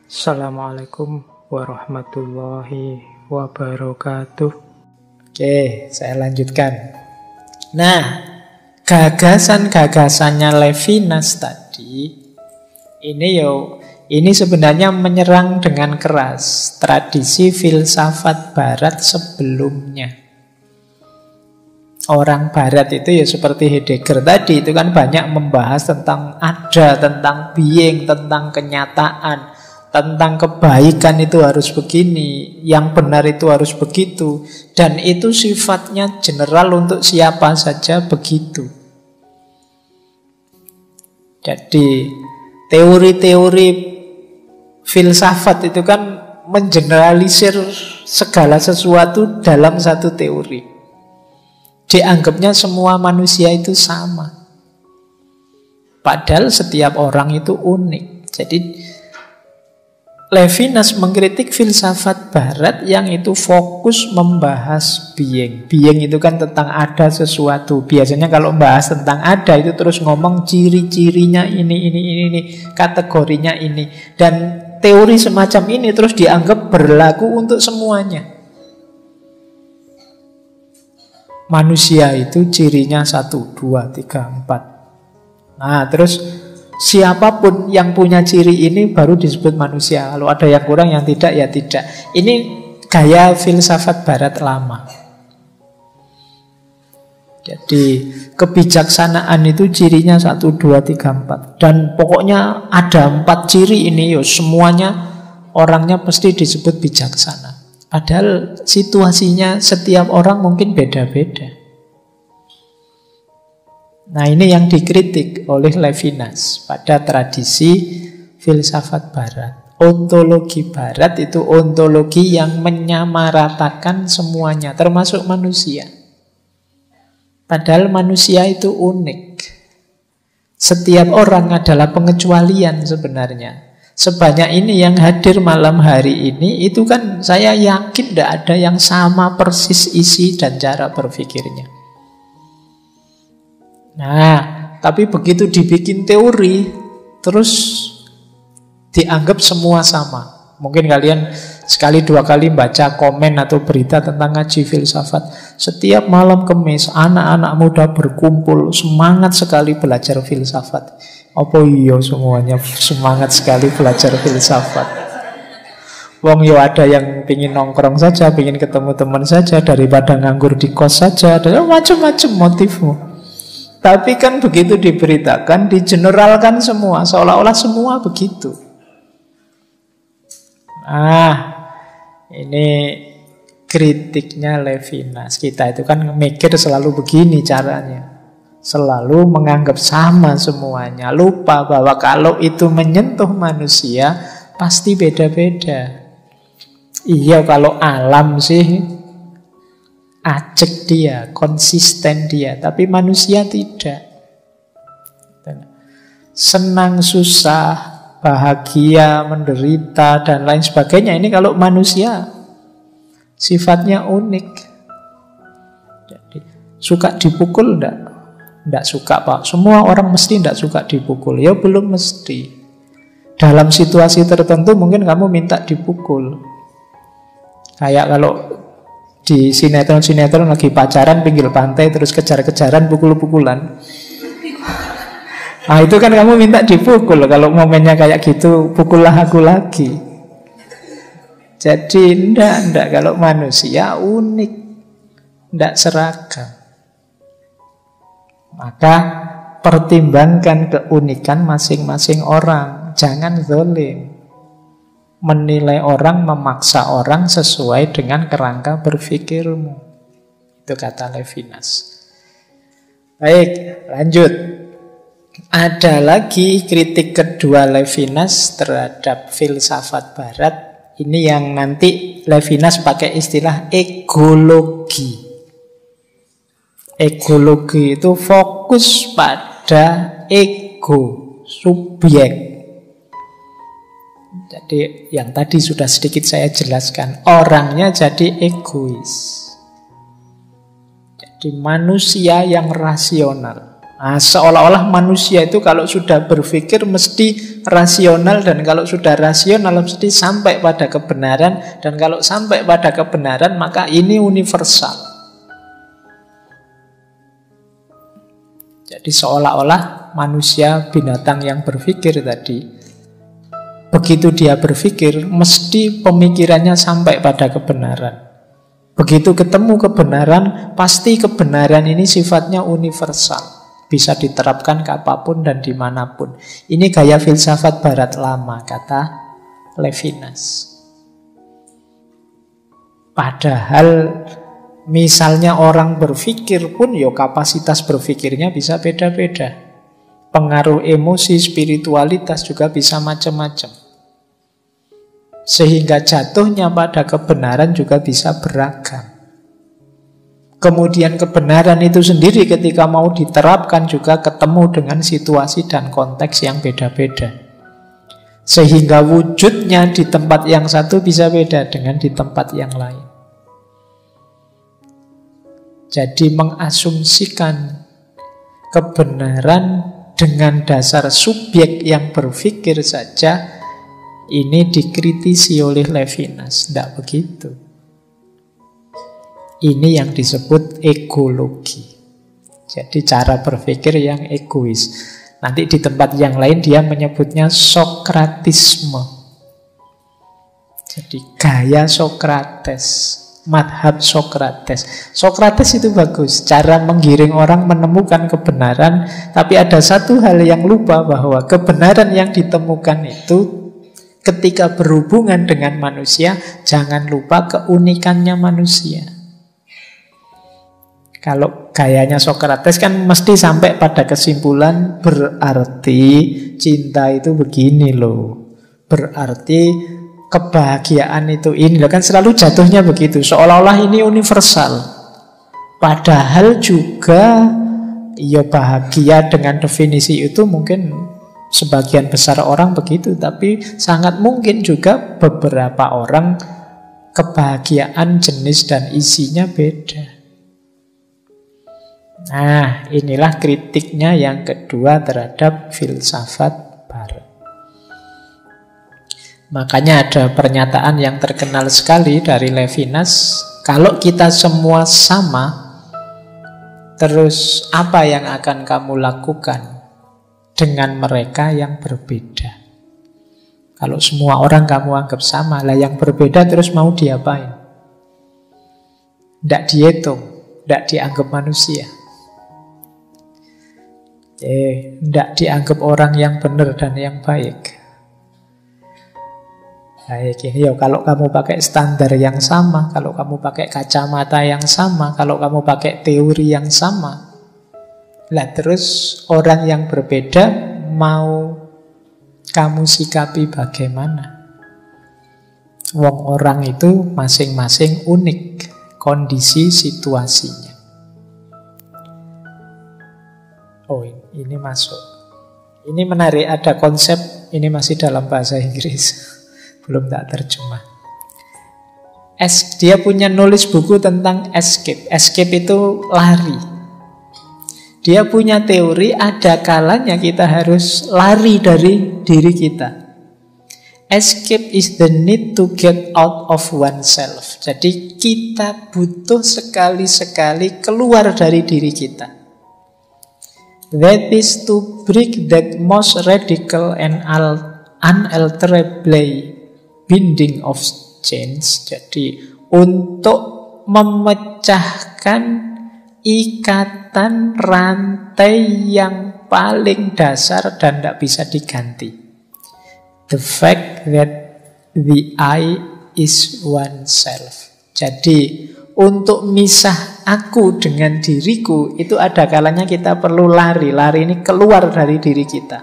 Assalamualaikum warahmatullahi wabarakatuh. Oke, saya lanjutkan. Nah, gagasan-gagasannya Levinas tadi ini sebenarnya menyerang dengan keras tradisi filsafat barat sebelumnya. Orang barat itu ya seperti Heidegger tadi, itu kan banyak membahas tentang ada, tentang being, tentang kenyataan, tentang kebaikan itu harus begini, yang benar itu harus begitu, dan itu sifatnya general untuk siapa saja begitu. Jadi teori-teori filsafat itu kan mengeneralisir segala sesuatu dalam satu teori. Dianggapnya semua manusia itu sama. Padahal setiap orang itu unik. Jadi Levinas mengkritik filsafat barat yang itu fokus membahas being. Being itu kan tentang ada sesuatu. Biasanya kalau membahas tentang ada itu terus ngomong ciri-cirinya ini, kategorinya ini. Dan teori semacam ini terus dianggap berlaku untuk semuanya. Manusia itu cirinya 1, 2, 3, 4. Nah, terus siapapun yang punya ciri ini baru disebut manusia. Kalau ada yang kurang, yang tidak, ya tidak. Ini gaya filsafat barat lama. Jadi kebijaksanaan itu cirinya 1, 2, 3, 4. Dan pokoknya ada 4 ciri ini, semuanya orangnya pasti disebut bijaksana. Padahal situasinya setiap orang mungkin beda-beda. Nah, ini yang dikritik oleh Levinas pada tradisi filsafat barat. Ontologi barat itu ontologi yang menyamaratakan semuanya, termasuk manusia. Padahal manusia itu unik. Setiap orang adalah pengecualian sebenarnya. Sebanyak ini yang hadir malam hari ini, itu kan saya yakin tidak ada yang sama persis isi dan cara berpikirnya. Nah, tapi begitu dibikin teori, terus dianggap semua sama. Mungkin kalian sekali dua kali baca komen atau berita tentang ngaji filsafat. Setiap malam Kamis, anak-anak muda berkumpul, semangat sekali belajar filsafat. Apa iya semuanya semangat sekali belajar filsafat? Wong yo ada yang pingin nongkrong saja, pingin ketemu teman saja, daripada nganggur di kos saja, ada macam-macam motifmu. Tapi kan begitu diberitakan, digeneralkan semua, seolah-olah semua begitu. Nah, ini kritiknya Levinas. Kita itu kan mikir selalu begini caranya. Selalu menganggap sama semuanya. Lupa bahwa kalau itu menyentuh manusia, pasti beda-beda. Iya, kalau alam sih ajek dia, konsisten dia. Tapi manusia tidak. Senang, susah, bahagia, menderita, dan lain sebagainya. Ini kalau manusia sifatnya unik. Jadi, suka dipukul enggak? Enggak suka, Pak. Semua orang mesti enggak suka dipukul. Ya belum mesti. Dalam situasi tertentu mungkin kamu minta dipukul. Kayak kalau di sinetron-sinetron lagi pacaran pinggir pantai terus kejar-kejaran pukul-pukulan. Nah, itu kan kamu minta dipukul. Kalau momennya kayak gitu, pukullah aku lagi. Jadi enggak. Kalau manusia unik, enggak seragam. Maka pertimbangkan keunikan masing-masing orang. Jangan zalim. Menilai orang, memaksa orang sesuai dengan kerangka berpikirmu. Itu kata Levinas. Baik, lanjut. Ada lagi kritik kedua Levinas terhadap filsafat barat. Ini yang nanti Levinas pakai istilah egologi. Egologi itu fokus pada ego, subjek. Jadi yang tadi sudah sedikit saya jelaskan. Orangnya jadi egois. Jadi manusia yang rasional. Nah, seolah-olah manusia itu kalau sudah berpikir mesti rasional, dan kalau sudah rasional mesti sampai pada kebenaran, dan kalau sampai pada kebenaran maka ini universal. Jadi seolah-olah manusia binatang yang berpikir tadi, begitu dia berpikir mesti pemikirannya sampai pada kebenaran. Begitu ketemu kebenaran, pasti kebenaran ini sifatnya universal, bisa diterapkan kapanpun dan dimanapun. Ini gaya filsafat barat lama, kata Levinas. Padahal misalnya orang berpikir pun, ya kapasitas berpikirnya bisa beda-beda. Pengaruh emosi, spiritualitas juga bisa macam-macam. Sehingga jatuhnya pada kebenaran juga bisa beragam. Kemudian kebenaran itu sendiri ketika mau diterapkan juga ketemu dengan situasi dan konteks yang beda-beda. Sehingga wujudnya di tempat yang satu bisa beda dengan di tempat yang lain. Jadi mengasumsikan kebenaran dengan dasar subjek yang berpikir saja, ini dikritisi oleh Levinas. Tidak begitu. Ini yang disebut egologi. Jadi cara berpikir yang egois. Nanti di tempat yang lain dia menyebutnya Sokratisme. Jadi gaya Sokrates, madhab Sokrates. Sokrates itu bagus, cara menggiring orang menemukan kebenaran. Tapi ada satu hal yang lupa, bahwa kebenaran yang ditemukan itu ketika berhubungan dengan manusia, jangan lupa keunikannya manusia. Kalau gayanya Sokrates kan mesti sampai pada kesimpulan, berarti cinta itu begini loh. Berarti kebahagiaan itu ini loh. Kan selalu jatuhnya begitu, seolah-olah ini universal. Padahal juga ya bahagia dengan definisi itu mungkin sebagian besar orang begitu, tapi sangat mungkin juga beberapa orang kebahagiaan jenis dan isinya beda. Nah, inilah kritiknya yang kedua terhadap filsafat barat. Makanya ada pernyataan yang terkenal sekali dari Levinas, kalau kita semua sama, terus apa yang akan kamu lakukan dengan mereka yang berbeda? Kalau semua orang kamu anggap sama, lah yang berbeda terus mau diapain? Tidak dihitung, tidak dianggap manusia. Tidak dianggap orang yang benar dan yang baik. Baik, ini ya kalau kamu pakai standar yang sama, kalau kamu pakai kacamata yang sama, kalau kamu pakai teori yang sama, lah terus orang yang berbeda mau kamu sikapi bagaimana? Wong orang itu masing-masing unik kondisi situasinya. Oh, ini masuk. Ini menarik, ada konsep, ini masih dalam bahasa Inggris, belum tak terjemah. Dia punya nulis buku tentang escape. Escape itu lari. Dia punya teori ada kalanya kita harus lari dari diri kita. Escape is the need to get out of oneself. Jadi kita butuh sekali-sekali keluar dari diri kita. That is to break that most radical and unalterable binding of change. Jadi untuk memecahkan ikatan rantai yang paling dasar dan tidak bisa diganti. The fact that the I is oneself. Jadi untuk misah aku dengan diriku itu ada kalanya kita perlu lari. Lari ini keluar dari diri kita.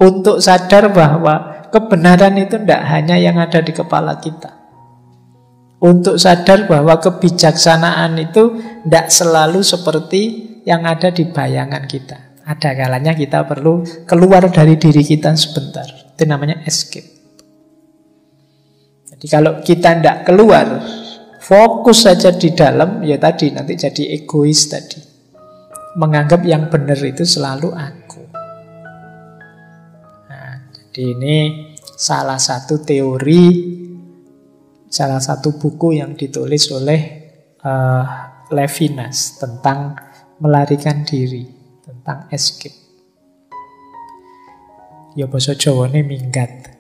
Untuk sadar bahwa kebenaran itu tidak hanya yang ada di kepala kita. Untuk sadar bahwa kebijaksanaan itu tidak selalu seperti yang ada di bayangan kita. Ada kalanya kita perlu keluar dari diri kita sebentar. Itu namanya escape. Jadi kalau kita tidak keluar, fokus saja di dalam, ya tadi nanti jadi egois tadi. menganggap yang benar itu selalu aku. Nah, jadi ini salah satu teori, salah satu buku yang ditulis oleh Levinas tentang melarikan diri, tentang escape. Ya basa Jawane minggat.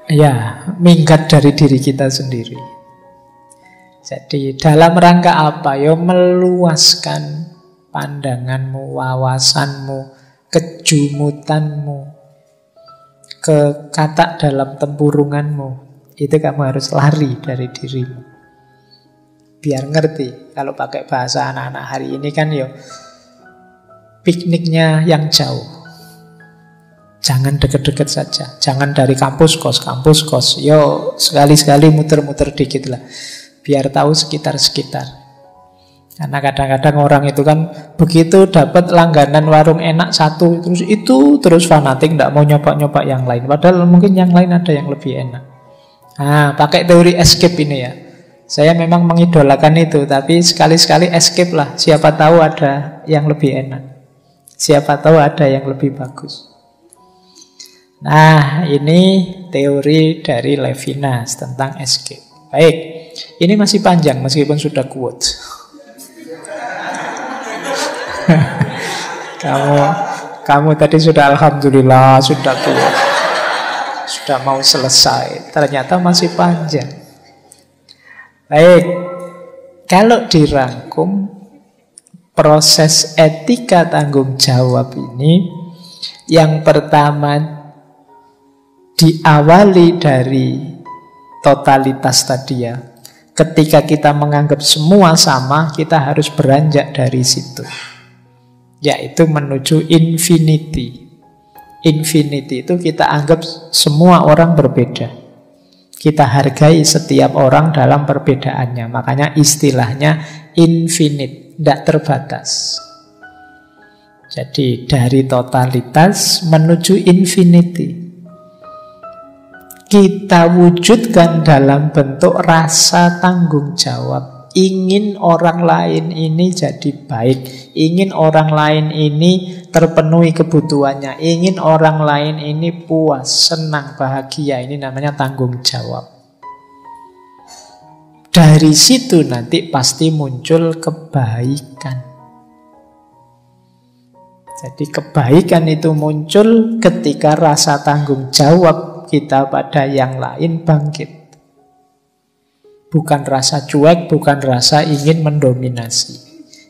Ya, minggat dari diri kita sendiri. Jadi dalam rangka apa? Ya meluaskan pandanganmu, wawasanmu, kejumutanmu, kekatak dalam tempurunganmu. Itu kamu harus lari dari dirimu. Biar ngerti. Kalau pakai bahasa anak-anak hari ini kan ya pikniknya yang jauh. Jangan deket-deket saja. Jangan dari kampus kos. Yo sekali-sekali muter-muter dikit lah. Biar tahu sekitar-sekitar. Karena kadang-kadang orang itu kan begitu dapat langganan warung enak satu, terus fanatik, tidak mau nyoba-nyoba yang lain. Padahal mungkin yang lain ada yang lebih enak. Nah, pakai teori escape ini ya. Saya memang mengidolakan itu, tapi sekali-sekali escape lah. Siapa tahu ada yang lebih enak. Siapa tahu ada yang lebih bagus. Nah, ini teori dari Levinas tentang escape. Baik, ini masih panjang meskipun sudah quote. Kamu tadi sudah alhamdulillah, sudah quote. Sudah mau selesai. Ternyata masih panjang. Baik, kalau dirangkum proses etika tanggung jawab ini, yang pertama diawali dari totalitas tadi ya. Ketika kita menganggap semua sama, kita harus beranjak dari situ, yaitu menuju infinity. Infinity itu kita anggap semua orang berbeda. Kita hargai setiap orang dalam perbedaannya. Makanya istilahnya infinite, tidak terbatas. Jadi dari totalitas menuju infinity. Kita wujudkan dalam bentuk rasa tanggung jawab. Ingin orang lain ini jadi baik. Ingin orang lain ini terpenuhi kebutuhannya. Ingin orang lain ini puas, senang, bahagia. Ini namanya tanggung jawab. Dari situ nanti pasti muncul kebaikan. Jadi kebaikan itu muncul ketika rasa tanggung jawab kita pada yang lain bangkit. Bukan rasa cuek, bukan rasa ingin mendominasi.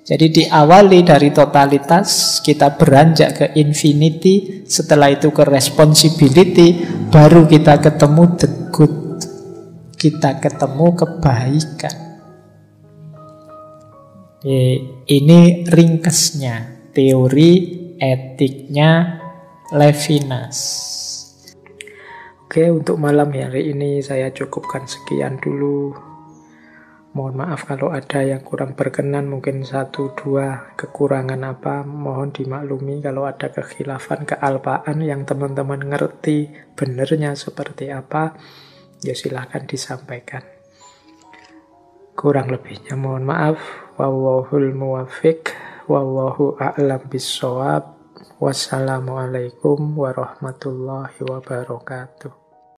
Jadi diawali dari totalitas, kita beranjak ke infinity, setelah itu ke responsibility, baru kita ketemu the good. Kita ketemu kebaikan. Ini ringkasnya teori etiknya Levinas. Oke, untuk malam hari ini saya cukupkan sekian dulu. Mohon maaf kalau ada yang kurang berkenan, mungkin 1-2 kekurangan apa, mohon dimaklumi. Kalau ada kekhilafan, kealpaan yang teman-teman ngerti benernya seperti apa, ya silahkan disampaikan. Kurang lebihnya mohon maaf. Wallahul muwaffiq, wallahu a'lam bissawab. Wassalamualaikum warahmatullahi wabarakatuh.